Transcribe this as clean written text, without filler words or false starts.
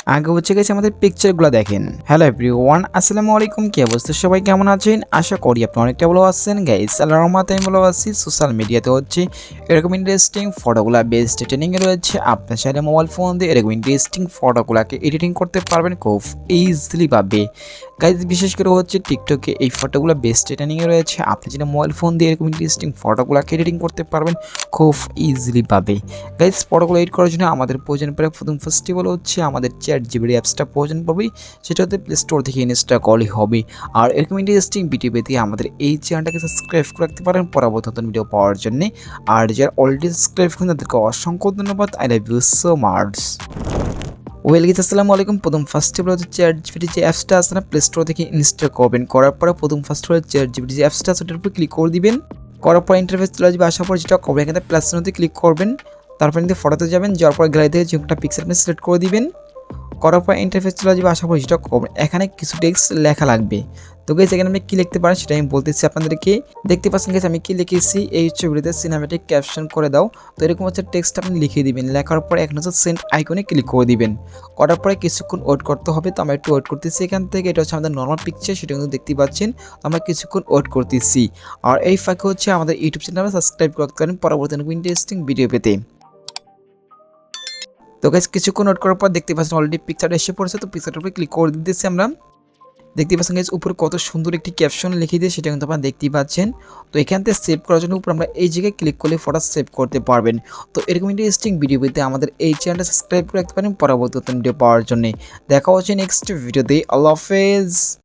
আগে হচ্ছে গেছে আমাদের পিকচারগুলো দেখেন। হ্যালো এভরিওয়ান, আসসালামু আলাইকুম। কি অবস্থা, সবাই কেমন আছেন? আশা করি আপনি অনেকটা ভালো আছেন। গাইস আল্লাহর রহমতে আমি ভালো আছি। সোশ্যাল মিডিয়াতে হচ্ছে এরকম ইন্টারেস্টিং ফটোগুলো বেস্ট ট্রেনিংয়ে রয়েছে। আপনি চাইলে মোবাইল ফোন দিয়ে এরকম ইন্টারেস্টিং ফটোগুলোকে এডিটিং করতে পারবেন খুব ইজিলি ভাবে। গাইস বিশেষ করে হচ্ছে টিকটকে এই ফটোগুলো বেস্ট ট্রেনিংয়ে রয়েছে। আপনি যদি মোবাইল ফোন দিয়ে এরকম ইন্টারেস্টিং ফটোগুলোকে এডিটিং করতে পারবেন খুব ইজিলি ভাবে। গাইস ফটোগুলো এডিট করার জন্য আমাদের প্রয়োজন পড়ে প্রথম ফেস্টিভ্যাল হচ্ছে আমাদের চ্যাটজিপিটি অ্যাপসটা প্রয়োজন পড়বে। সেটা হতে প্লে স্টোর থেকে ইনস্টল করলেই হবে। আর এরকম ইন্টারেস্টিং ভিডিও পেতে আমাদের এই চ্যানেলটাকে সাবস্ক্রাইব করে রাখতে পারেন পরবর্তী নতুন ভিডিও পাওয়ার জন্য। আর যারা অলরেডি সাবস্ক্রাইব করেন তাদেরকে অসংখ্য ধন্যবাদ। I love you so much. ওয়েলগিস আসসালামু আলাইকুম। প্রথম ফার্স্টে হচ্ছে চ্যাটজিপিটি যে অ্যাপসটা আছে না, প্লে স্টোর থেকে ইনস্টল করবেন। করার পরে প্রথম ফার্স্ট হচ্ছে চ্যাটজিপিটি যে অ্যাপসটা আছে ওটার উপর ক্লিক করে দিবেন। করার পর ইন্টারফেস চলে আসবে। আসার পর যেটা করবেন এখানে প্লাস চিহ্নতে ক্লিক করবেন। তারপর কিন্তু ফটোতে যাবেন, যাওয়ার পর গ্যালারি থেকে যে কোনো পিক্সেল আপনি সিলেক্ট করে দিবেন। করার পর ইন্টারফেস চলে যাবে। আশা করি যেটা করবেন এখানে কিছু টেক্সট লেখা লাগবে। তো গাইস এখানে আপনি কী লিখতে পারেন সেটা আমি বলতেছি আপনাদেরকে। দেখতে পাচ্ছেন গাইস আমি কি লিখেছি, এই ছবিটিতে সিনেম্যাটিক ক্যাপশন করে দাও। তো এরকম হচ্ছে টেক্সট আপনি লিখে দিবেন। লেখার পর এখন হচ্ছে সেন্ড আইকনে ক্লিক করে দিবেন। করার পরে কিছুক্ষণ ওয়েট করতে হবে। তো আমরা একটু ওয়েট করতেছি এখান থেকে। এটা হচ্ছে আমাদের নর্মাল পিকচার, সেটা কিন্তু দেখতে পাচ্ছেন। তো আমরা কিছুক্ষণ ওয়েট করতেছি। আর এই ফাঁকে হচ্ছে আমাদের ইউটিউব চ্যানেলে সাবস্ক্রাইব করতে পারেন পরবর্তী ইন্টারেস্টিং ভিডিও পেতে। তো গাইস কিছুক্ষণ নোট করার পর দেখতে পাচ্ছেন অলরেডি পিকচারটা এসে পড়েছে। তো পিকচারটার উপরে ক্লিক করে দিতেছি আমরা। দেখতে পাচ্ছেন গাইস উপরে কত সুন্দর একটি ক্যাপশন লিখে দিয়ে সেটা কিন্তু আপনারা দেখতেই পাচ্ছেন। তো এখান থেকে সেভ করার জন্য উপর আমরা এই জায়গায় ক্লিক করলে ফটো সেভ করতে পারবেন। তো এরকম ইন্টারেস্টিং ভিডিও পেতে আমাদের এই চ্যানেলটা সাবস্ক্রাইব করে রাখতে পারেন পরবর্তী ভিডিও পাওয়ার জন্য। দেখা হচ্ছে নেক্সট ভিডিওতে। আল্লাহ হাফেজ।